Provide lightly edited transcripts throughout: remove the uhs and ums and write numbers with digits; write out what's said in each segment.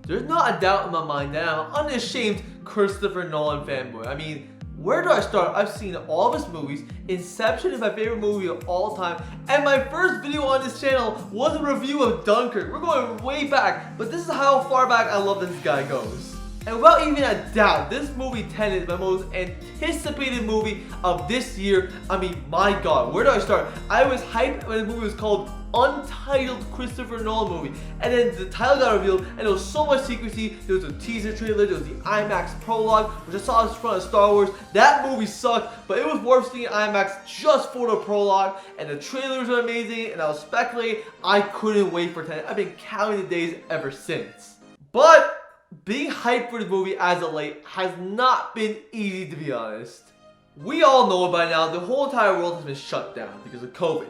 There's not a doubt in my mind that I'm an unashamed Christopher Nolan fanboy. I mean, where do I start? I've seen all of his movies. Inception is my favorite movie of all time. And my first video on this channel was a review of Dunkirk. We're going way back, but this is how far back I love this guy goes. And without even a doubt, this movie Tenet is my most anticipated movie of this year. I mean, my God, where do I start? I was hyped when the movie was called Untitled Christopher Nolan movie, and then the title got revealed, and there was so much secrecy. There was a teaser trailer, there was the IMAX prologue, which I saw in front of Star Wars. That movie sucked, but it was worth seeing IMAX just for the prologue, and the trailers were amazing, and I was speculating. I couldn't wait for Tenet. I've been counting the days ever since. But being hyped for the movie as of late has not been easy, to be honest. We all know by now the whole entire world has been shut down because of COVID.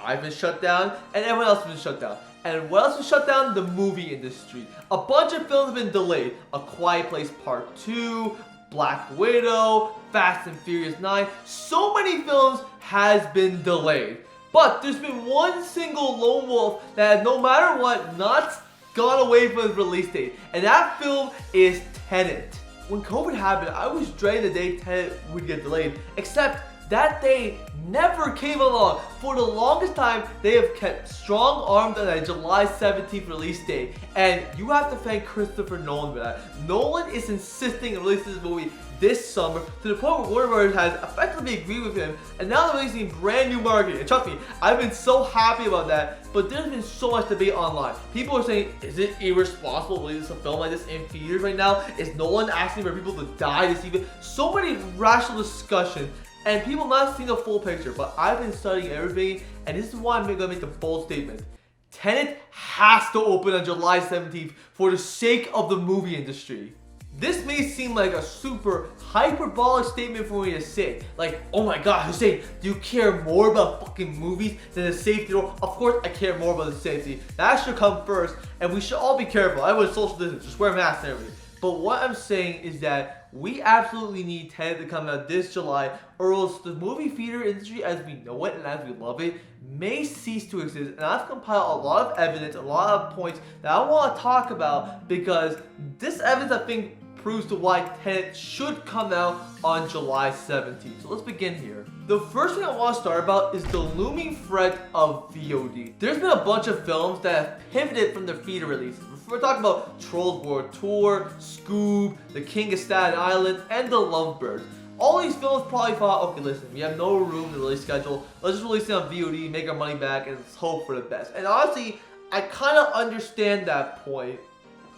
I've been shut down, and everyone else has been shut down. And what else was shut down? The movie industry. A bunch of films have been delayed. A Quiet Place Part 2, Black Widow, Fast and Furious 9. So many films has been delayed. But there's been one single lone wolf that no matter what, not gone away from its release date. And that film is Tenet. When COVID happened, I was dreading the day Tenet would get delayed. Except that day never came along. For the longest time, they have kept strong-armed on a July 17th release date. And you have to thank Christopher Nolan for that. Nolan is insisting on releasing this movie this summer to the point where Warner Brothers has effectively agreed with him, and now they're releasing brand new marketing. And trust me, I've been so happy about that, but there's been so much debate online. People are saying, is it irresponsible to release a film like this in theaters right now? Is Nolan asking for people to die to see it? So many rational discussions, and people not seeing the full picture, but I've been studying everything, and this is why I'm gonna make the bold statement. Tenet has to open on July 17th for the sake of the movie industry. This may seem like a super hyperbolic statement for me to say. Like, oh my God, Hussein, do you care more about fucking movies than the safety? Of course I care more about the safety. That should come first, and we should all be careful. Everyone's social distance, just wear masks and everything. But what I'm saying is that we absolutely need Tenet to come out this July, or else the movie theater industry as we know it and as we love it may cease to exist. And I've compiled a lot of evidence, a lot of points that I want to talk about, because this evidence I think proves to why Tenet should come out on July 17th. So let's begin here. The first thing I want to start about is the looming threat of VOD. There's been a bunch of films that have pivoted from their theater releases. We're talking about Trolls World Tour, Scoob, The King of Staten Island, and The Lovebirds. All these films probably thought, okay, listen, we have no room in the release schedule. Let's just release it on VOD, make our money back, and let's hope for the best. And honestly, I kind of understand that point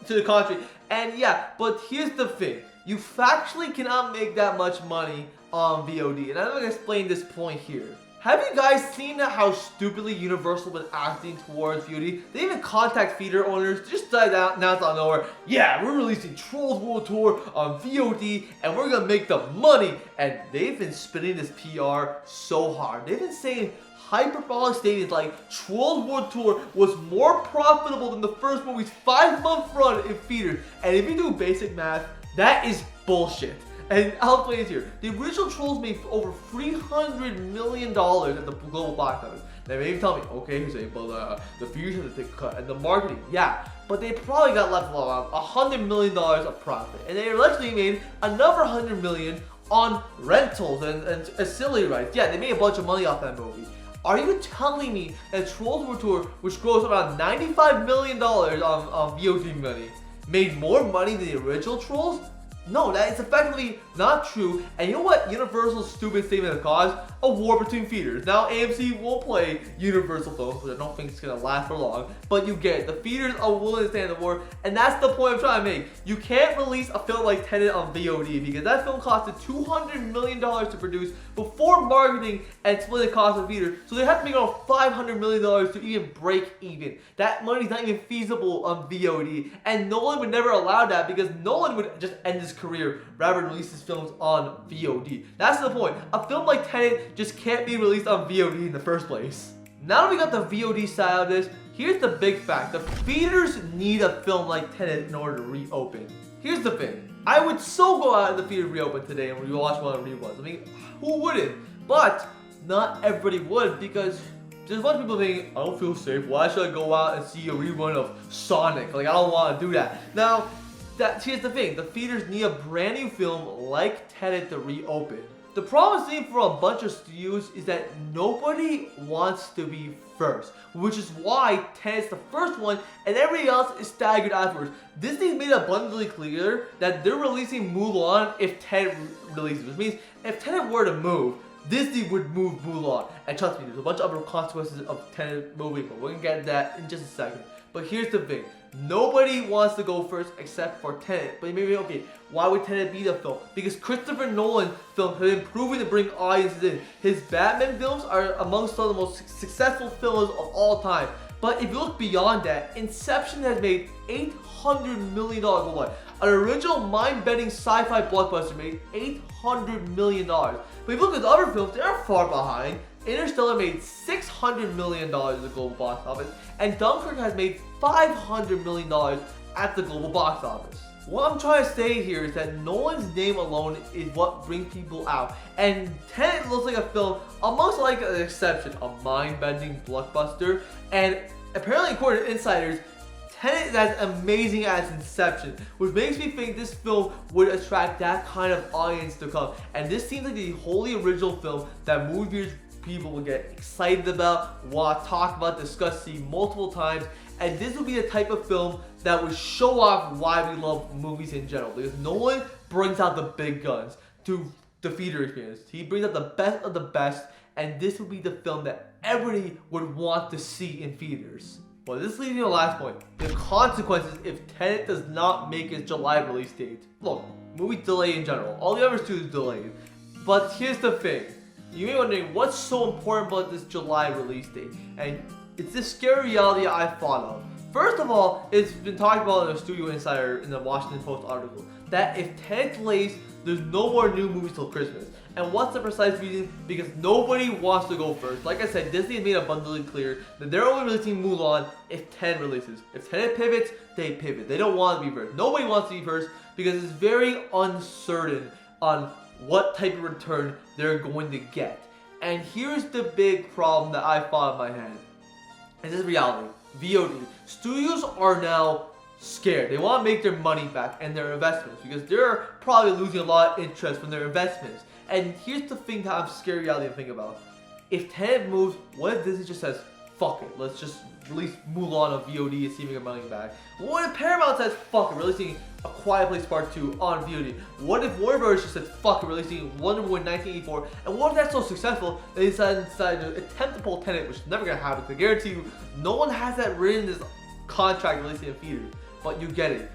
to the contrary. And yeah, but here's the thing. You factually cannot make that much money on VOD. And I'm going to explain this point here. Have you guys seen how stupidly Universal was acting towards VOD? They even contact theater owners, just announced out of nowhere, yeah, we're releasing Trolls World Tour on VOD and we're gonna make the money. And they've been spinning this PR so hard. They've been saying hyperbolic statements like Trolls World Tour was more profitable than the first movie's 5-month run in theaters. And if you do basic math, that is bullshit. And I'll explain this here. The original Trolls made over $300 million at the global box office. Now maybe tell me, okay, Hussein, but the theaters have to take a cut, and the marketing, yeah, but they probably got left around $100 million of profit, and they allegedly made another $100 million on rentals and ancillary rights. Yeah, they made a bunch of money off that movie. Are you telling me that Trolls World Tour, which grossed around $95 million on VOD money, made more money than the original Trolls? No, that is effectively not true. And you know what Universal's stupid statement has caused? A war between theaters. Now AMC won't play Universal films, which I don't think it's gonna last for long. But you get it. The theaters are willing to stand the war, and that's the point I'm trying to make. You can't release a film like Tenet on VOD because that film costed $200 million to produce before marketing and split the cost of theater. So they have to make around $500 million to even break even. That money's not even feasible on VOD, and Nolan would never allow that because Nolan would just end his career rather than release his films on VOD. That's the point. A film like Tenet just can't be released on VOD in the first place. Now that we got the VOD side of this, here's the big fact. The theaters need a film like Tenet in order to reopen. Here's the thing. I would so go out of the theater reopen today and watch one of the reruns. I mean, who wouldn't? But not everybody would, because there's a bunch of people thinking, I don't feel safe. Why should I go out and see a rerun of Sonic? Like, I don't want to do that. Now, here's the thing. The theaters need a brand new film like Tenet to reopen. The problem seen for a bunch of studios is that nobody wants to be first, which is why Tenet's the first one and everybody else is staggered afterwards. Disney's made it abundantly clear that they're releasing Mulan if Tenet releases, which means if Tenet were to move, Disney would move Mulan. And trust me, there's a bunch of other consequences of Tenet moving, but we're gonna get to that in just a second. But here's the thing. Nobody wants to go first except for Tenet. But you may be, okay, why would Tenet be the film? Because Christopher Nolan films have been proven to bring audiences in. His Batman films are amongst some of the most successful films of all time. But if you look beyond that, Inception has made $800 million worldwide. An original mind-bending sci-fi blockbuster made $800 million. But if you look at the other films, they're far behind. Interstellar made $600 million at the global box office, and Dunkirk has made $500 million at the global box office. What I'm trying to say here is that Nolan's name alone is what brings people out, and Tenet looks like a film almost like an exception, a mind-bending blockbuster, and apparently according to insiders, Tenet is as amazing as Inception, which makes me think this film would attract that kind of audience to come, and this seems like the wholly original film that movie people will get excited about, want to talk about, discuss, see multiple times, and this will be the type of film that would show off why we love movies in general, because Nolan brings out the big guns to the theater experience. He brings out the best of the best, and this will be the film that everybody would want to see in theaters. Well, this leads me to the last point. The consequences if Tenet does not make its July release date. Look, movie delay in general. All the other studios delayed. But here's the thing. You may be wondering what's so important about this July release date, and it's this scary reality I thought of. First of all, it's been talked about in a Studio Insider in the Washington Post article that if Tenet delays, there's no more new movies till Christmas. And what's the precise reason? Because nobody wants to go first. Like I said, Disney has made abundantly clear that they're only releasing Mulan if Tenet releases. If Tenet pivots, they pivot. They don't want to be first. Nobody wants to be first because it's very uncertain on what type of return they're going to get. And here's the big problem that I thought in my head. And this is reality. VOD. Studios are now scared. They want to make their money back and their investments because they're probably losing a lot of interest from their investments. And here's the thing that I'm scared reality to think about. If Tenet moves, what if Disney just says, fuck it, let's just release Mulan on VOD and see if we get money back? What if Paramount says, fuck it, releasing A Quiet Place Part 2 on VOD? What if Warner Bros. Just said, fuck it, releasing Wonder Woman 1984? And what if that's so successful, they decided to attempt to pull Tenet, which is never going to happen. I guarantee you, no one has that written in this contract releasing in theaters. But you get it.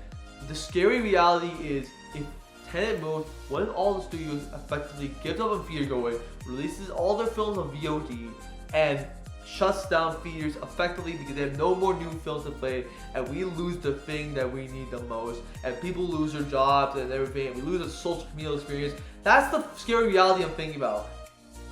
The scary reality is, if Tenet moves, what if all the studios effectively gives up on theater going, releases all their films on VOD, and shuts down theaters effectively because they have no more new films to play, and we lose the thing that we need the most, and people lose their jobs and everything, and we lose the social communal experience. That's the scary reality I'm thinking about.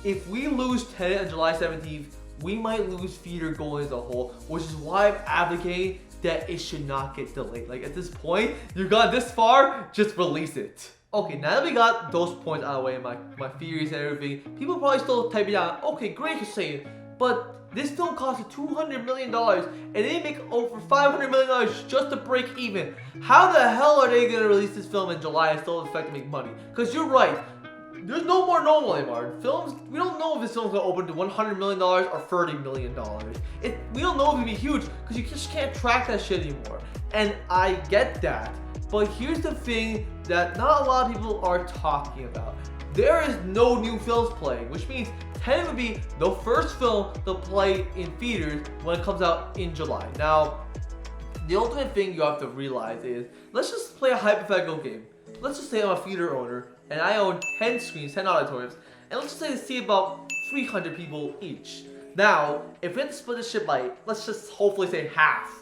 If we lose Tenet on July 17th, we might lose theater going as a whole, which is why I'm advocating that it should not get delayed. Like, at this point, you got this far, just release it. Okay, now that we got those points out of the way, my theories and everything, people probably still typing down, okay, great, you're saying, but this film costed $200 million and they make over $500 million just to break even. How the hell are they going to release this film in July and still expect to make money? Because you're right, there's no more normal anymore. Films, we don't know if this film's going to open to $100 million or $30 million. We don't know if it'll be huge because you just can't track that shit anymore. And I get that. But here's the thing that not a lot of people are talking about. There is no new films playing, which means Tenet would be the first film to play in theaters when it comes out in July. Now, the ultimate thing you have to realize is, let's just play a hypothetical game. Let's just say I'm a theater owner and I own 10 screens, 10 auditoriums, and let's just say they see about 300 people each. Now, if we had to split this shit by, let's just hopefully say half,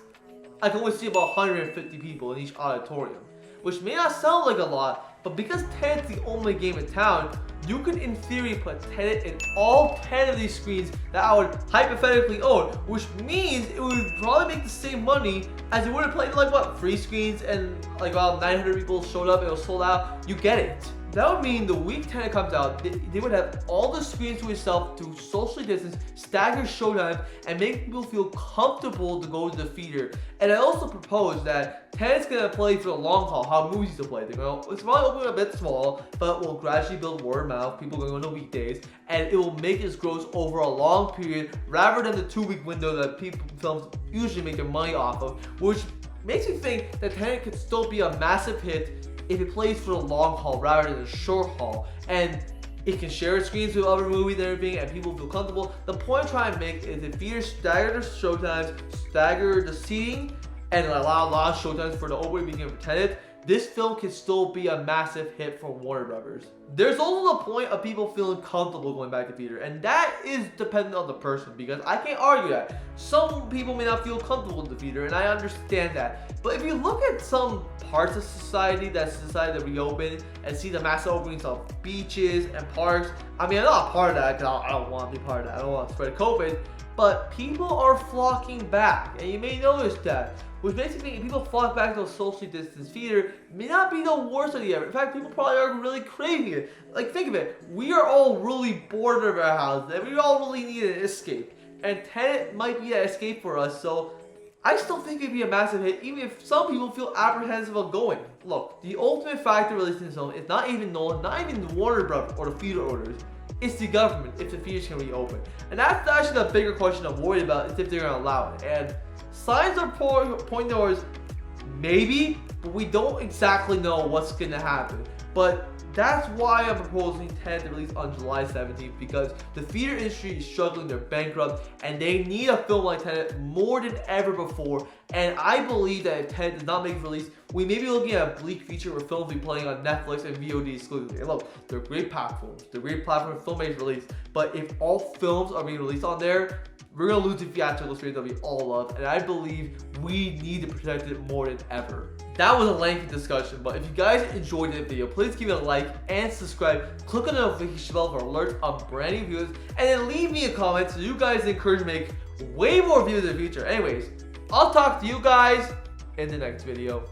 I can only see about 150 people in each auditorium, which may not sound like a lot, but because Tenet's the only game in town, you could in theory put Tenet in all 10 of these screens that I would hypothetically own, which means it would probably make the same money as it would have played like what, 3 screens and like about 900 people showed up, it was sold out. You get it. That would mean the week Tenet comes out, they would have all the screens to itself to socially distance, stagger showtimes, and make people feel comfortable to go to the theater. And I also propose that Tenet's gonna play for the long haul, how movies used to play. It's probably open a bit small, but will gradually build word of mouth. People are going to go on the weekdays, and it will make its gross over a long period rather than the 2-week window that films usually make their money off of, which makes me think that Tenet could still be a massive hit if it plays for the long haul rather than the short haul, and it can share screens with other movies and everything, and people feel comfortable. The point I'm trying to make is if theaters stagger their showtimes, stagger the seating, and allow a lot of showtimes for the opening weekend for Tenet, this film can still be a massive hit for Warner Brothers. There's also the point of people feeling comfortable going back to theater, and that is dependent on the person, because I can't argue that. Some people may not feel comfortable in the theater, and I understand that. But if you look at some parts of society that's decided to reopen and see the massive openings of beaches and parks, I mean, I'm not a part of that because I don't want to be part of that. I don't want to spread COVID. But people are flocking back, and you may notice that. Which basically, if people flock back to a socially distanced theater, may not be the worst idea ever. In fact, people probably are really craving it. Like, think of it. We are all really bored of our houses, and we all really need an escape. And Tenet might be that escape for us, so I still think it'd be a massive hit, even if some people feel apprehensive of going. Look, the ultimate factor releasing this film is not even Nolan, not even Warner Brothers or the theater owners. It's the government, if the theaters can reopen. And that's actually the bigger question I'm worried about, is if they're going to allow it. And signs are pointing towards maybe, but we don't exactly know what's going to happen. But that's why I'm proposing Tenet to release on July 17th, because the theater industry is struggling, they're bankrupt, and they need a film like Tenet more than ever before. And I believe that if Tenet does not make a release, we may be looking at a bleak future where films will be playing on Netflix and VOD exclusively. And look, they're great platforms, they're great platforms for film-based release, but if all films are being released on there, we're going to lose the theatrical experience that we all love, and I believe we need to protect it more than ever. That was a lengthy discussion, but if you guys enjoyed this video, please give it a like and subscribe. Click on the notification bell for alerts on brand new videos, and then leave me a comment so you guys encourage me to make way more videos in the future. Anyways, I'll talk to you guys in the next video.